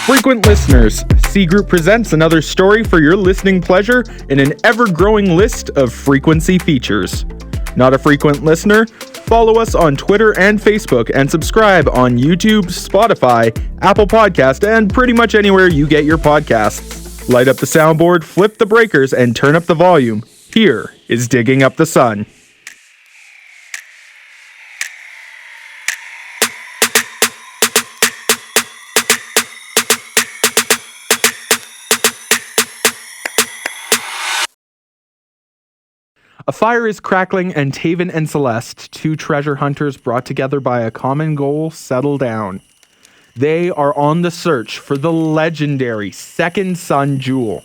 Frequent listeners, C Group presents another story for your listening pleasure in an ever-growing list of frequency features. Not a frequent listener? Follow us on Twitter and Facebook and subscribe on YouTube, Spotify, Apple Podcast, and pretty much anywhere you get your podcasts. Light up the soundboard, flip the breakers, and turn up the volume. Here is Digging Up the Sun. A fire is crackling and Taven and Celeste, two treasure hunters brought together by a common goal, settle down. They are on the search for the legendary Second Sun Jewel.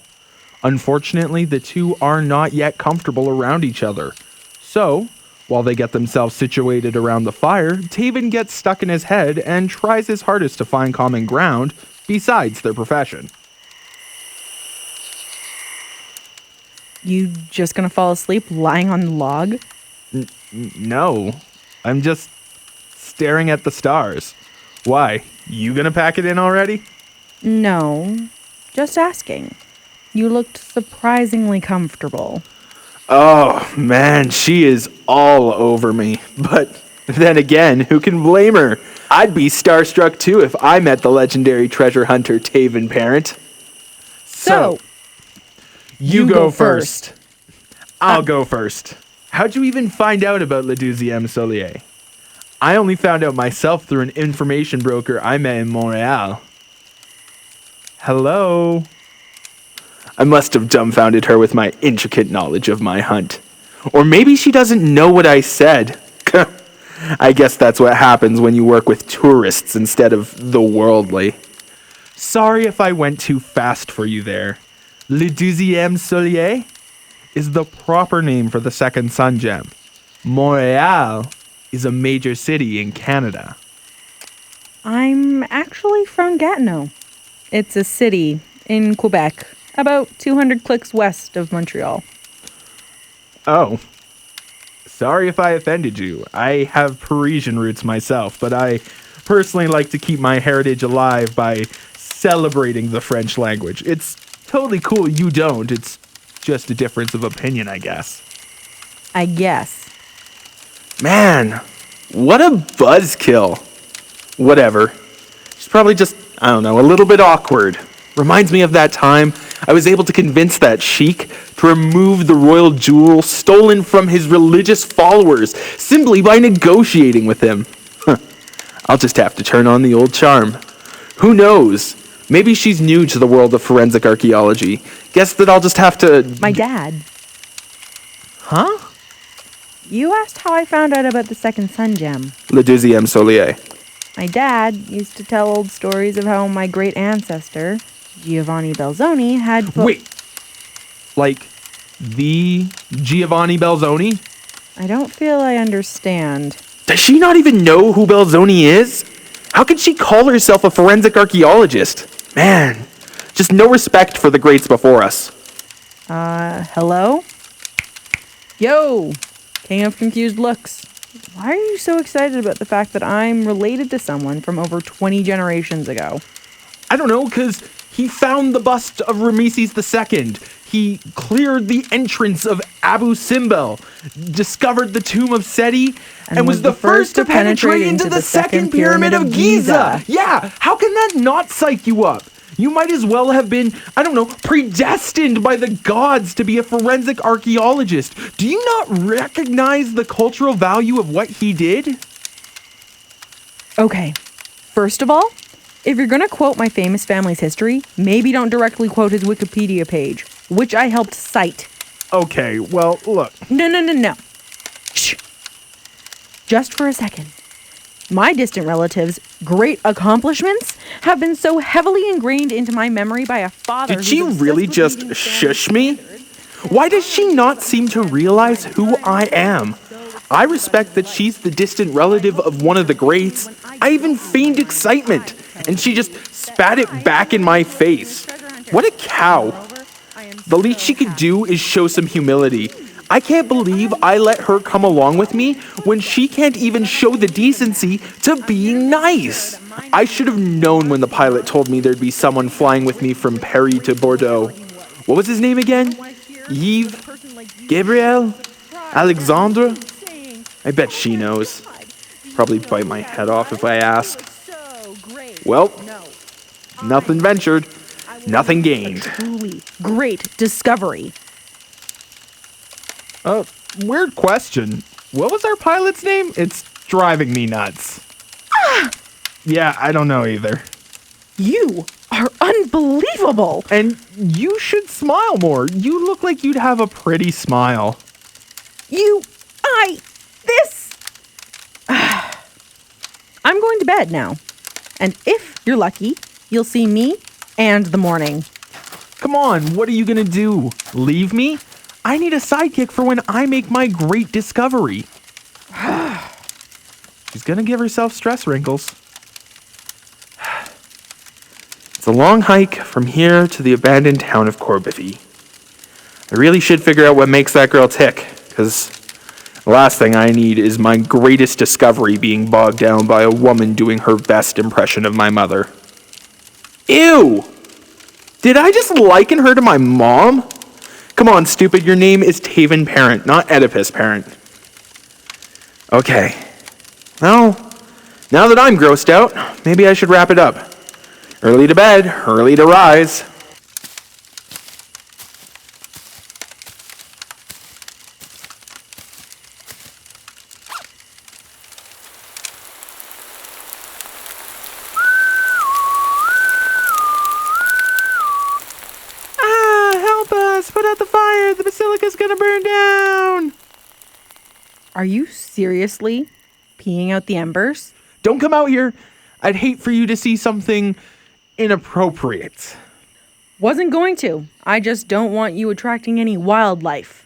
Unfortunately, the two are not yet comfortable around each other. So, while they get themselves situated around the fire, Taven gets stuck in his head and tries his hardest to find common ground besides their profession. You just gonna fall asleep lying on the log? No, I'm just staring at the stars. Why? You gonna pack it in already? No, just asking. You looked surprisingly comfortable. Oh, man, she is all over me. But then again, who can blame her? I'd be starstruck too if I met the legendary treasure hunter Taven Parent. So you go first. I'll go first. How'd you even find out about Le Duexieme Soliel? I only found out myself through an information broker I met in Montreal. Hello? I must have dumbfounded her with my intricate knowledge of my hunt. Or maybe she doesn't know what I said. I guess that's what happens when you work with tourists instead of the worldly. Sorry if I went too fast for you there. Le Duexieme Soliel is the proper name for the second sun gem. Montreal is a major city in Canada. I'm actually from Gatineau. It's a city in Quebec, about 200 clicks west of Montreal. Oh. Sorry if I offended you. I have Parisian roots myself, but I personally like to keep my heritage alive by celebrating the French language. It's totally cool you don't. It's just a difference of opinion, I guess. I guess. Man, what a buzzkill. Whatever. She's probably just, I don't know, a little bit awkward. Reminds me of that time I was able to convince that sheik to remove the royal jewel stolen from his religious followers simply by negotiating with him. I'll just have to turn on the old charm. Who knows? Maybe she's new to the world of forensic archaeology. Guess that I'll just have to... My dad. Huh? You asked how I found out about the second sun gem. Le Duexieme Soliel. My dad used to tell old stories of how my great ancestor, Giovanni Belzoni, had... Wait. Like, the Giovanni Belzoni? I don't feel I understand. Does she not even know who Belzoni is? How could she call herself a forensic archaeologist? Man, just no respect for the greats before us. Hello? Yo! King of confused looks. Why are you so excited about the fact that I'm related to someone from over 20 generations ago? I don't know, because he found the bust of Rameses II. He cleared the entrance of Abu Simbel, discovered the tomb of Seti, and was the first to penetrate into the second pyramid of Giza. Yeah, how can that not psych you up? You might as well have been, I don't know, predestined by the gods to be a forensic archaeologist. Do you not recognize the cultural value of what he did? Okay, first of all, if you're gonna quote my famous family's history, maybe don't directly quote his Wikipedia page, which I helped cite. Okay, well, look. No. Shh. Just for a second. My distant relatives' great accomplishments have been so heavily ingrained into my memory by a father. Did she really just shush me? Why does she not seem to realize who I am? I respect that she's the distant relative of one of the greats. I even feigned excitement, and she just spat it back in my face. What a cow. The least she could do is show some humility. I can't believe I let her come along with me when she can't even show the decency to be nice. I should have known when the pilot told me there'd be someone flying with me from Paris to Bordeaux. What was his name again? Yves? Gabriel? Alexandre? I bet she knows. Probably bite my head off if I ask. Well, nothing ventured, nothing gained. Truly great discovery. Weird question. What was our pilot's name? It's driving me nuts. Yeah, I don't know either. You are unbelievable. And you should smile more. You look like you'd have a pretty smile. I'm going to bed now. And if you're lucky, you'll see me and the morning. Come on, what are you gonna do? Leave me? I need a sidekick for when I make my great discovery. She's gonna give herself stress wrinkles. It's a long hike from here to the abandoned town of Corbethy. I really should figure out what makes that girl tick, because the last thing I need is my greatest discovery being bogged down by a woman doing her best impression of my mother. Ew! Did I just liken her to my mom? Come on, stupid, your name is Taven Parent, not Oedipus Parent. Okay. Well, now that I'm grossed out, maybe I should wrap it up. Early to bed, early to rise. Help us! Put out the fire! The basilica's gonna burn down! Are you seriously peeing out the embers? Don't come out here! I'd hate for you to see something inappropriate. Wasn't going to. I just don't want you attracting any wildlife.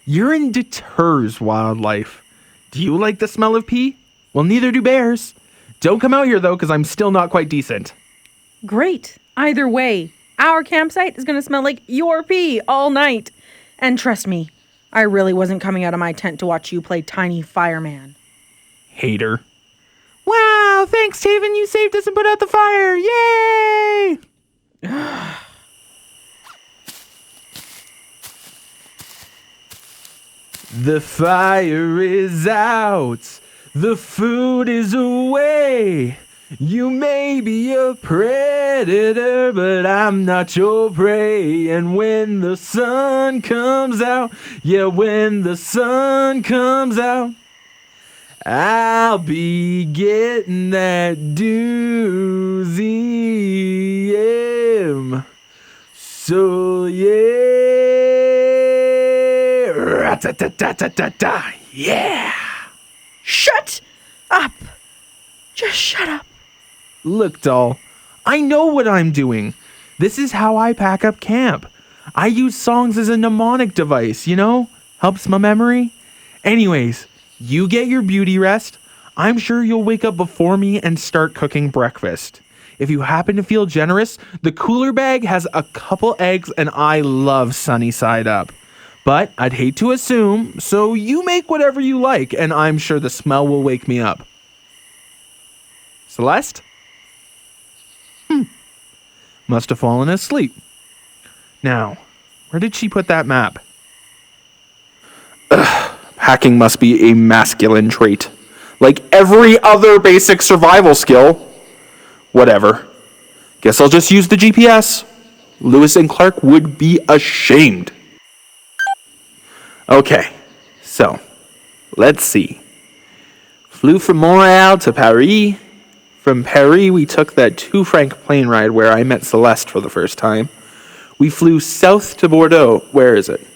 Urine deters wildlife. Do you like the smell of pee? Well, neither do bears. Don't come out here, though, because I'm still not quite decent. Great. Either way, our campsite is going to smell like your pee all night. And trust me, I really wasn't coming out of my tent to watch you play tiny fireman. Hater. Wow, thanks, Taven. You saved us and put out the fire. Yay! The fire is out. The food is away. You may be a predator, but I'm not your prey. And when the sun comes out, yeah, when the sun comes out, I'll be getting that Duexieme Soliel. Ra-ta-ta-ta-ta-ta-ta. Yeah. Shut up. Just shut up. Look, doll, I know what I'm doing. This is how I pack up camp. I use songs as a mnemonic device, you know? Helps my memory. Anyways, you get your beauty rest. I'm sure you'll wake up before me and start cooking breakfast. If you happen to feel generous, the cooler bag has a couple eggs and I love sunny side up. But I'd hate to assume, so you make whatever you like and I'm sure the smell will wake me up. Celeste? Must have fallen asleep. Now, where did she put that map? Hacking must be a masculine trait. Like every other basic survival skill. Whatever. Guess I'll just use the GPS. Lewis and Clark would be ashamed. Okay, so, let's see. Flew from Montreal to Paris. From Paris, we took that 2-franc plane ride where I met Celeste for the first time. We flew south to Bordeaux. Where is it?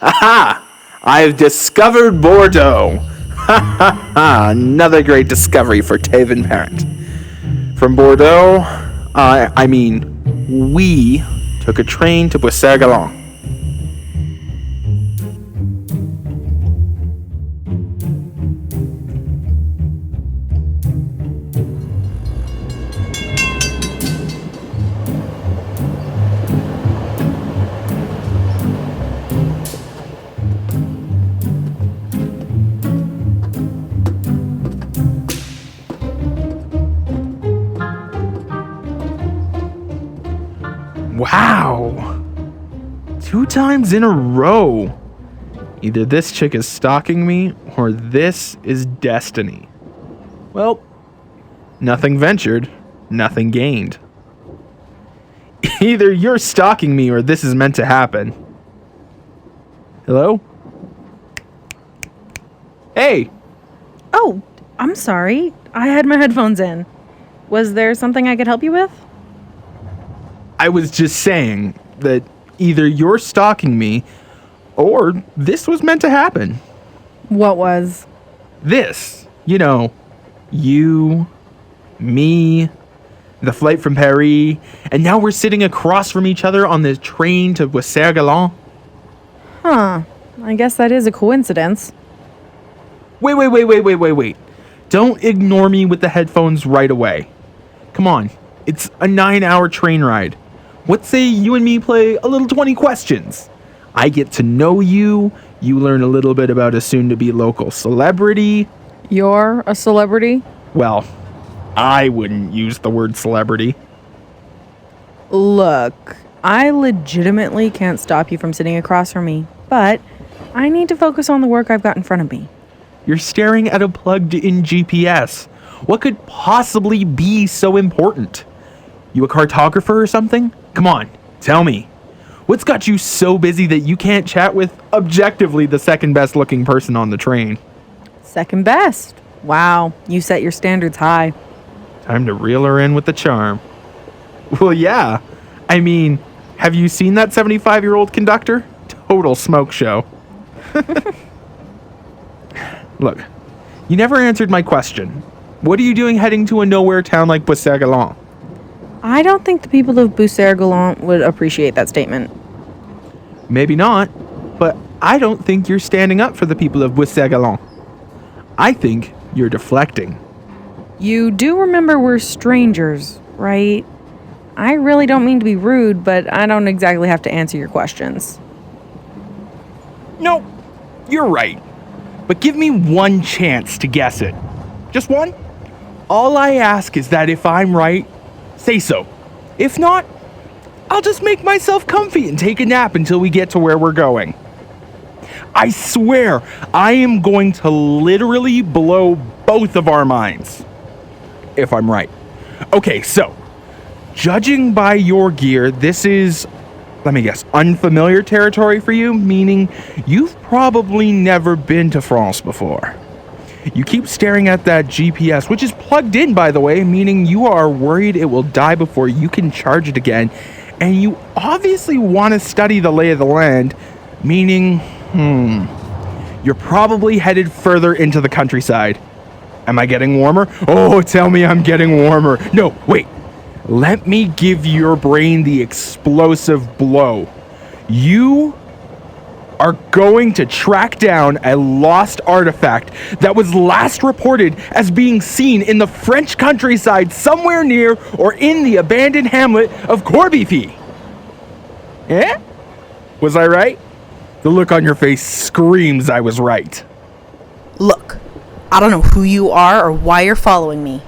Aha! I've discovered Bordeaux. Ha ha ha! Another great discovery for Taven Parent. From Bordeaux, we took a train to Boissergalon. 2 times in a row. Either this chick is stalking me, or this is destiny. Well, nothing ventured, nothing gained. Either you're stalking me, or this is meant to happen. Hello? Hey! Oh, I'm sorry. I had my headphones in. Was there something I could help you with? I was just saying that either you're stalking me, or this was meant to happen. What was? This. You know, you, me, the flight from Paris, and now we're sitting across from each other on the train to Boissergalant. Huh. I guess that is a coincidence. Wait. Don't ignore me with the headphones right away. Come on, it's a 9-hour train ride. What say you and me play a little 20 questions? I get to know you, you learn a little bit about a soon-to-be local celebrity. You're a celebrity? Well, I wouldn't use the word celebrity. Look, I legitimately can't stop you from sitting across from me, but I need to focus on the work I've got in front of me. You're staring at a plugged-in GPS. What could possibly be so important? You a cartographer or something? Come on, tell me. What's got you so busy that you can't chat with objectively the second best looking person on the train? Second best. Wow, you set your standards high. Time to reel her in with the charm. Well, yeah. I mean, have you seen that 75-year-old conductor? Total smoke show. Look, you never answered my question. What are you doing heading to a nowhere town like Boissergalant? I don't think the people of Boissergalant would appreciate that statement. Maybe not, but I don't think you're standing up for the people of Boissergalant. I think you're deflecting. You do remember we're strangers, right? I really don't mean to be rude, but I don't exactly have to answer your questions. No, you're right. But give me one chance to guess it. Just one? All I ask is that if I'm right, say so. If not, I'll just make myself comfy and take a nap until we get to where we're going. I swear, I am going to literally blow both of our minds. If I'm right. Okay, so, judging by your gear, this is, let me guess, unfamiliar territory for you, meaning you've probably never been to France before. You keep staring at that GPS, which is plugged in, by the way, meaning you are worried it will die before you can charge it again, and you obviously want to study the lay of the land, meaning, you're probably headed further into the countryside. Am I getting warmer? Oh, tell me I'm getting warmer. No, wait. Let me give your brain the explosive blow. You are going to track down a lost artifact that was last reported as being seen in the French countryside somewhere near or in the abandoned hamlet of Corbify. Eh? Was I right? The look on your face screams I was right. Look, I don't know who you are or why you're following me.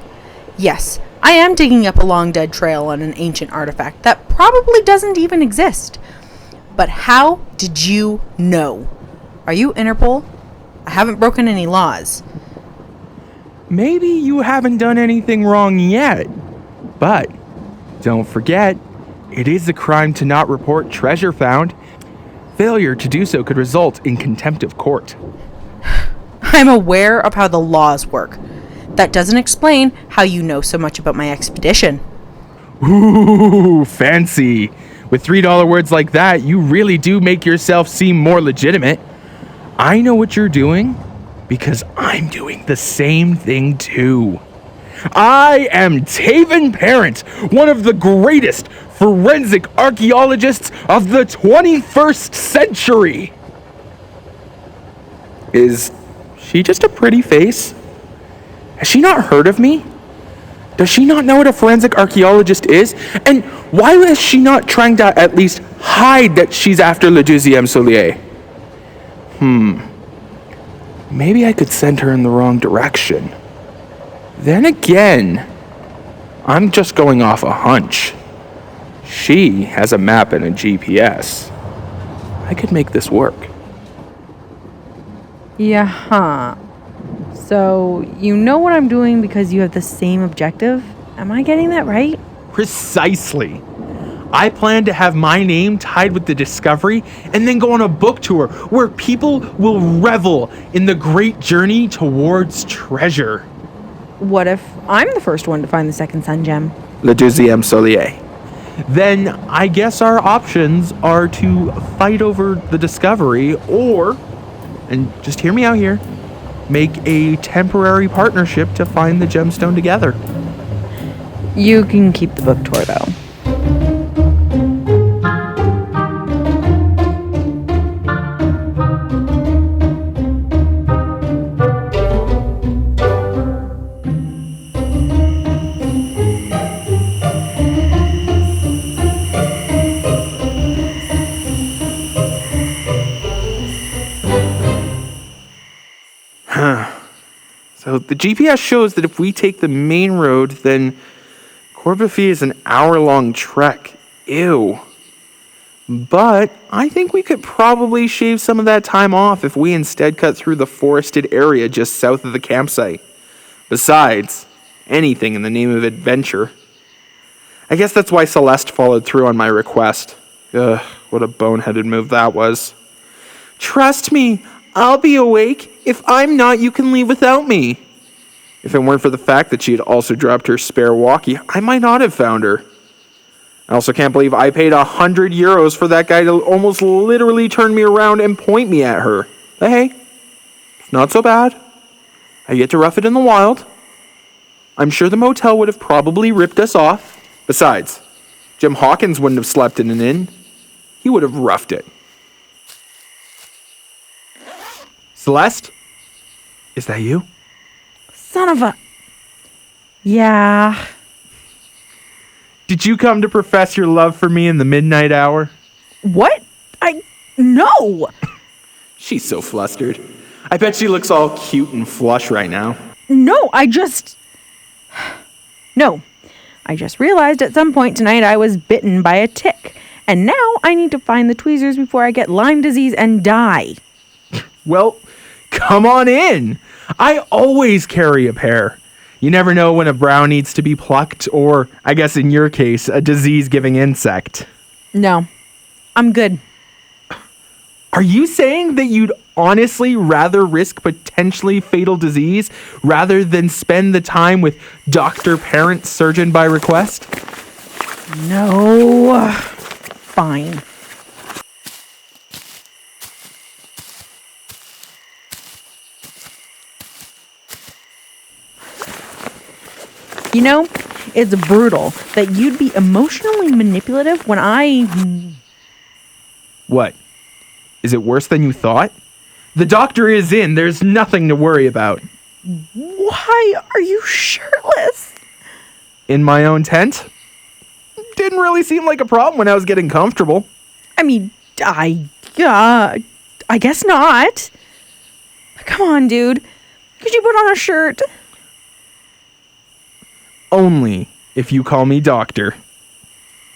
Yes, I am digging up a long dead trail on an ancient artifact that probably doesn't even exist. But how did you know? Are you Interpol? I haven't broken any laws. Maybe you haven't done anything wrong yet, but don't forget, it is a crime to not report treasure found. Failure to do so could result in contempt of court. I'm aware of how the laws work. That doesn't explain how you know so much about my expedition. Ooh, fancy. With $3 words like that, you really do make yourself seem more legitimate. I know what you're doing because I'm doing the same thing too. I am Taven Parent, one of the greatest forensic archaeologists of the 21st century. Is she just a pretty face? Has she not heard of me? Does she not know what a forensic archaeologist is? And why is she not trying to at least hide that she's after Le Duexieme Soliel? Maybe I could send her in the wrong direction. Then again, I'm just going off a hunch. She has a map and a GPS. I could make this work. Yeah, huh. So, you know what I'm doing because you have the same objective? Am I getting that right? Precisely. I plan to have my name tied with the discovery and then go on a book tour where people will revel in the great journey towards treasure. What if I'm the first one to find the second sun gem? Le Duexieme Soliel. Then I guess our options are to fight over the discovery or, and just hear me out here, make a temporary partnership to find the gemstone together. You can keep the book tour, though. So the GPS shows that if we take the main road, then Corbify is an hour-long trek. Ew. But I think we could probably shave some of that time off if we instead cut through the forested area just south of the campsite. Besides, anything in the name of adventure. I guess that's why Celeste followed through on my request. Ugh, what a boneheaded move that was. Trust me, I'll be awake. If I'm not, you can leave without me. If it weren't for the fact that she had also dropped her spare walkie, I might not have found her. I also can't believe I paid €100 for that guy to almost literally turn me around and point me at her. But hey, it's not so bad. I get to rough it in the wild. I'm sure the motel would have probably ripped us off. Besides, Jim Hawkins wouldn't have slept in an inn. He would have roughed it. Celeste? Is that you? Son of a... Yeah. Did you come to profess your love for me in the midnight hour? What? No! She's so flustered. I bet she looks all cute and flush right now. No, No. I just realized at some point tonight I was bitten by a tick. And now I need to find the tweezers before I get Lyme disease and die. Well, come on in. I always carry a pair. You never know when a brow needs to be plucked, or, I guess in your case, a disease-giving insect. No. I'm good. Are you saying that you'd honestly rather risk potentially fatal disease rather than spend the time with Dr. Parent Surgeon by request? No. Fine. You know, it's brutal that you'd be emotionally manipulative when What? Is it worse than you thought? The doctor is in. There's nothing to worry about. Why are you shirtless? In my own tent? Didn't really seem like a problem when I was getting comfortable. I mean, I guess not. Come on, dude. Could you put on a shirt? Only if you call me doctor.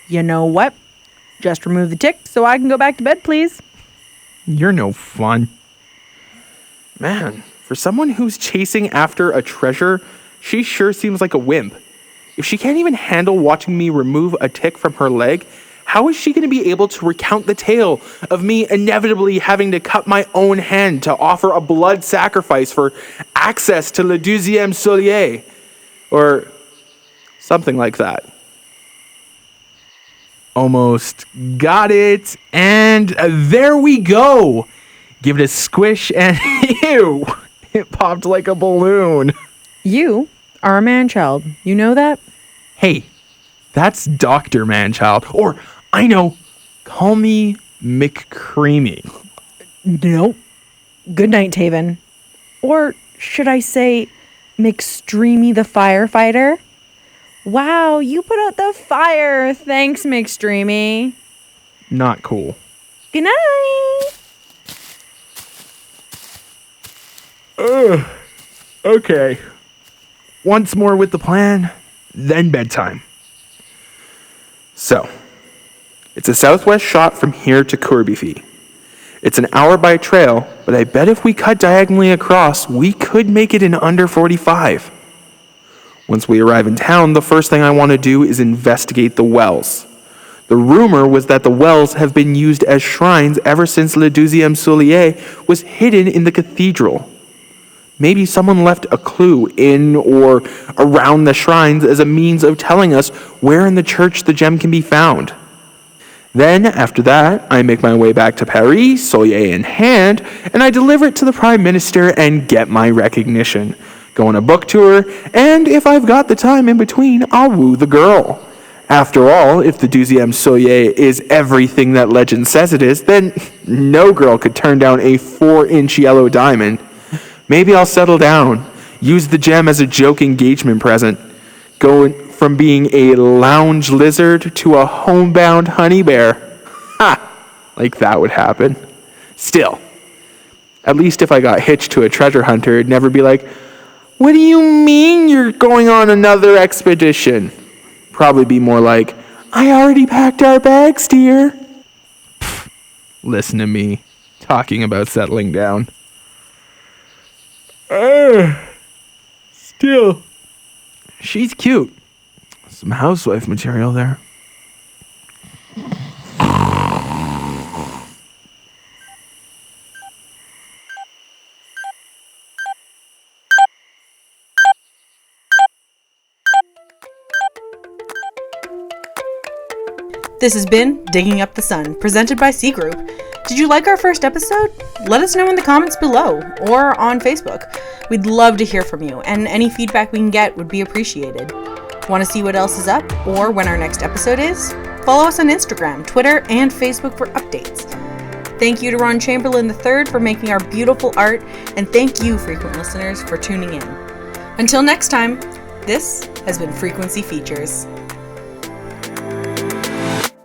You know what? Just remove the tick so I can go back to bed, please. You're no fun. Man, for someone who's chasing after a treasure, she sure seems like a wimp. If she can't even handle watching me remove a tick from her leg, how is she going to be able to recount the tale of me inevitably having to cut my own hand to offer a blood sacrifice for access to Le Duexieme Soliel? Or something like that. Almost got it, and there we go. Give it a squish, and ew, it popped like a balloon. You are a man-child. You know that? Hey, that's Dr. Manchild, or I know, call me McCreamy. Nope. Good night, Taven. Or should I say McStreamy the firefighter? Wow, you put out the fire. Thanks, McStreamy. Not cool. Good night. Okay. Once more with the plan, then bedtime. So, it's a southwest shot from here to Corbify. It's an hour by trail, but I bet if we cut diagonally across, we could make it in under 45. Once we arrive in town, the first thing I want to do is investigate the wells. The rumor was that the wells have been used as shrines ever since Le Duexieme Soliel was hidden in the cathedral. Maybe someone left a clue in or around the shrines as a means of telling us where in the church the gem can be found. Then, after that, I make my way back to Paris, Soliel in hand, and I deliver it to the Prime Minister and get my recognition. Go on a book tour, and if I've got the time in between, I'll woo the girl. After all, if the Duexieme Soliel is everything that legend says it is, then no girl could turn down a 4-inch yellow diamond. Maybe I'll settle down, use the gem as a joke engagement present, go from being a lounge lizard to a homebound honey bear. Ha! Like that would happen. Still, at least if I got hitched to a treasure hunter, it'd never be like, "What do you mean you're going on another expedition?" Probably be more like, "I already packed our bags, dear." Listen to me, talking about settling down. Still, she's cute. Some housewife material there. This has been Digging Up the Sun, presented by C Group. Did you like our first episode? Let us know in the comments below or on Facebook. We'd love to hear from you, and any feedback we can get would be appreciated. Want to see what else is up or when our next episode is? Follow us on Instagram, Twitter, and Facebook for updates. Thank you to Ron Chamberlain III for making our beautiful art, and thank you, frequent listeners, for tuning in. Until next time, this has been Frequency Features.